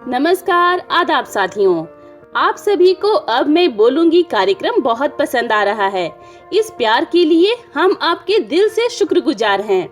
नमस्कार, आदाब साथियों। आप सभी को अब मैं बोलूंगी कार्यक्रम बहुत पसंद आ रहा है। इस प्यार के लिए हम आपके दिल से शुक्रगुजार हैं।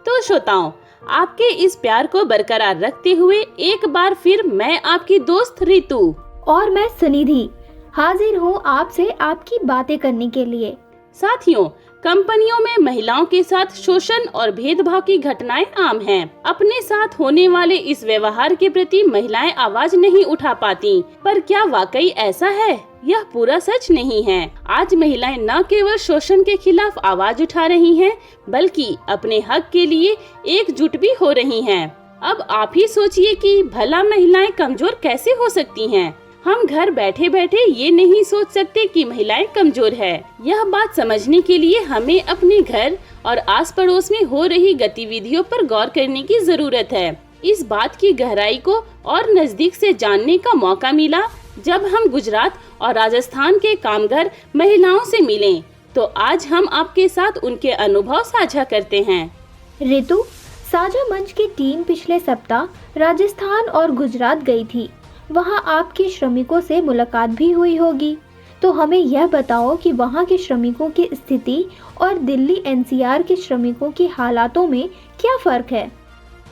तो श्रोताओं, आपके इस प्यार को बरकरार रखते हुए एक बार फिर मैं आपकी दोस्त रितु और मैं सुनिधि हाजिर हूँ आपसे आपकी बातें करने के लिए। साथियों, कंपनियों में महिलाओं के साथ शोषण और भेदभाव की घटनाएं आम हैं। अपने साथ होने वाले इस व्यवहार के प्रति महिलाएं आवाज नहीं उठा पाती, पर क्या वाकई ऐसा है? यह पूरा सच नहीं है। आज महिलाएं न केवल शोषण के खिलाफ आवाज उठा रही हैं, बल्कि अपने हक के लिए एकजुट भी हो रही हैं। अब आप ही सोचिए कि भला महिलाएं कमजोर कैसे हो सकती हैं? हम घर बैठे बैठे ये नहीं सोच सकते कि महिलाएं कमजोर है। यह बात समझने के लिए हमें अपने घर और आस पड़ोस में हो रही गतिविधियों पर गौर करने की जरूरत है। इस बात की गहराई को और नजदीक से जानने का मौका मिला जब हम गुजरात और राजस्थान के कामगार महिलाओं से मिले। तो आज हम आपके साथ उनके अनुभव साझा करते हैं। रितु, साझा मंच की टीम पिछले सप्ताह राजस्थान और गुजरात गई थी। वहां आपके श्रमिकों से मुलाकात भी हुई होगी। तो हमें यह बताओ कि वहां के श्रमिकों की स्थिति और दिल्ली एनसीआर के श्रमिकों की हालातों में क्या फर्क है?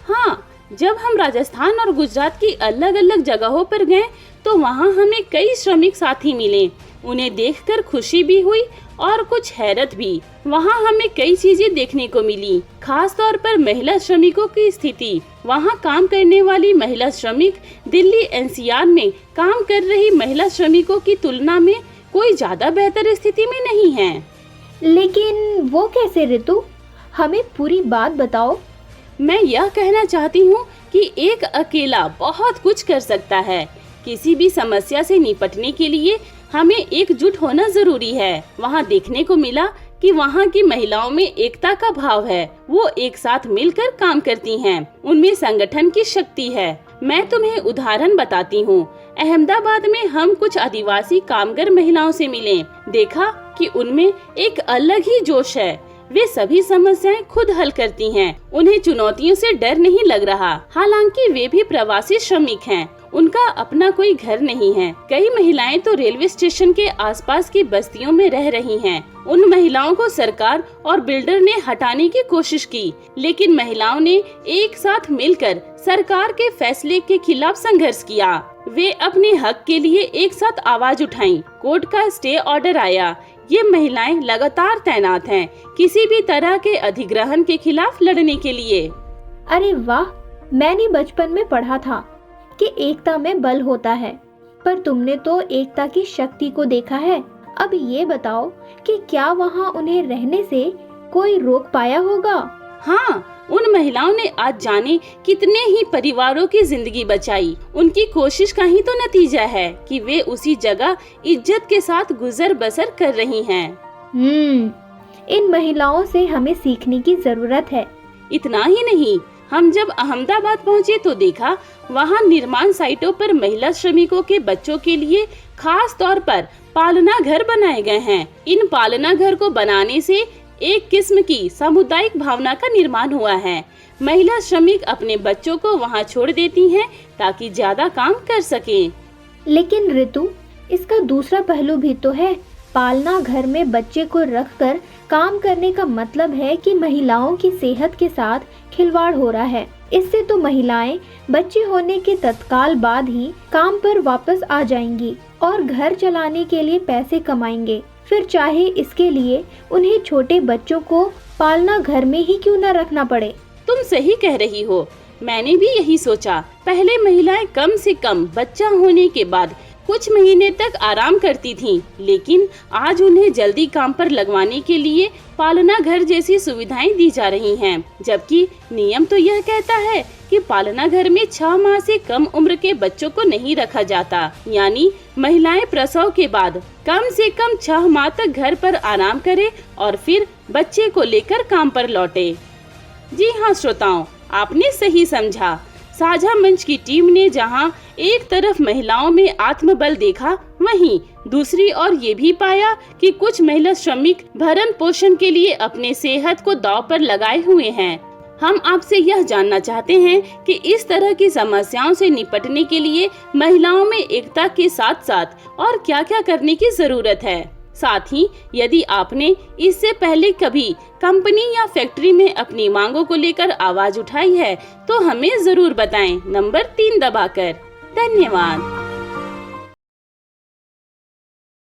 हाँ, जब हम राजस्थान और गुजरात की अलग अलग जगहों पर गए तो वहाँ हमें कई श्रमिक साथी मिले। उन्हें देखकर खुशी भी हुई और कुछ हैरत भी। वहाँ हमें कई चीजें देखने को मिली, खास तौर पर महिला श्रमिकों की स्थिति। वहाँ काम करने वाली महिला श्रमिक दिल्ली एनसीआर में काम कर रही महिला श्रमिकों की तुलना में कोई ज्यादा बेहतर स्थिति में नहीं है। लेकिन वो कैसे रितु? हमें पूरी बात बताओ। मैं यह कहना चाहती हूँ कि एक अकेला बहुत कुछ कर सकता है। किसी भी समस्या से निपटने के लिए हमें एकजुट होना जरूरी है। वहाँ देखने को मिला कि वहाँ की महिलाओं में एकता का भाव है। वो एक साथ मिलकर काम करती हैं। उनमें संगठन की शक्ति है। मैं तुम्हें उदाहरण बताती हूँ। अहमदाबाद में हम कुछ आदिवासी कामगार महिलाओं से मिले। देखा कि उनमें एक अलग ही जोश है। वे सभी समस्याएं खुद हल करती हैं। उन्हें चुनौतियों से डर नहीं लग रहा। हालांकि वे भी प्रवासी श्रमिक हैं। उनका अपना कोई घर नहीं है। कई महिलाएं तो रेलवे स्टेशन के आसपास की बस्तियों में रह रही हैं। उन महिलाओं को सरकार और बिल्डर ने हटाने की कोशिश की, लेकिन महिलाओं ने एक साथ मिलकर सरकार के फैसले के खिलाफ संघर्ष किया। वे अपने हक के लिए एक साथ आवाज उठाईं। कोर्ट का स्टे ऑर्डर आया। ये महिलाएं लगातार तैनात हैं, किसी भी तरह के अधिग्रहण के खिलाफ लड़ने के लिए। अरे वाह, मैंने बचपन में पढ़ा था कि एकता में बल होता है, पर तुमने तो एकता की शक्ति को देखा है। अब ये बताओ कि क्या वहाँ उन्हें रहने से कोई रोक पाया होगा? हाँ, उन महिलाओं ने आज जाने कितने ही परिवारों की जिंदगी बचाई। उनकी कोशिश का ही तो नतीजा है कि वे उसी जगह इज्जत के साथ गुजर बसर कर रही हैं। इन महिलाओं से हमें सीखने की जरूरत है। इतना ही नहीं, हम जब अहमदाबाद पहुँचे तो देखा वहाँ निर्माण साइटों पर महिला श्रमिकों के बच्चों के लिए खास तौर पर पालना घर बनाए गए हैं। इन पालना घर को बनाने से एक किस्म की सामुदायिक भावना का निर्माण हुआ है। महिला श्रमिक अपने बच्चों को वहाँ छोड़ देती हैं ताकि ज्यादा काम कर सकें। लेकिन ऋतु, इसका दूसरा पहलू भी तो है। पालना घर में बच्चे को रखकर काम करने का मतलब है कि महिलाओं की सेहत के साथ खिलवाड़ हो रहा है। इससे तो महिलाएं बच्चे होने के तत्काल बाद ही काम पर वापस आ जाएंगी और घर चलाने के लिए पैसे कमाएंगे। फिर चाहे इसके लिए उन्हें छोटे बच्चों को पालना घर में ही क्यों न रखना पड़े। तुम सही कह रही हो। मैंने भी यही सोचा। पहले महिलाएं कम से कम बच्चा होने के बाद कुछ महीने तक आराम करती थीं, लेकिन आज उन्हें जल्दी काम पर लगवाने के लिए पालना घर जैसी सुविधाएं दी जा रही हैं। जबकि नियम तो यह कहता है कि पालना घर में 6 माह से कम उम्र के बच्चों को नहीं रखा जाता। यानी महिलाएं प्रसव के बाद कम से कम 6 माह तक घर पर आराम करें और फिर बच्चे को लेकर काम पर लौटे। जी हाँ श्रोताओं, आपने सही समझा। साझा मंच की टीम ने जहां एक तरफ महिलाओं में आत्मबल देखा, वहीं दूसरी ओर ये भी पाया कि कुछ महिला श्रमिक भरण पोषण के लिए अपने सेहत को दांव पर लगाए हुए हैं। हम आपसे यह जानना चाहते हैं कि इस तरह की समस्याओं से निपटने के लिए महिलाओं में एकता के साथ साथ और क्या-क्या करने की जरूरत है। साथ ही यदि आपने इससे पहले कभी कंपनी या फैक्ट्री में अपनी मांगों को लेकर आवाज उठाई है तो हमें जरूर बताएं नंबर 3 दबाकर। धन्यवाद।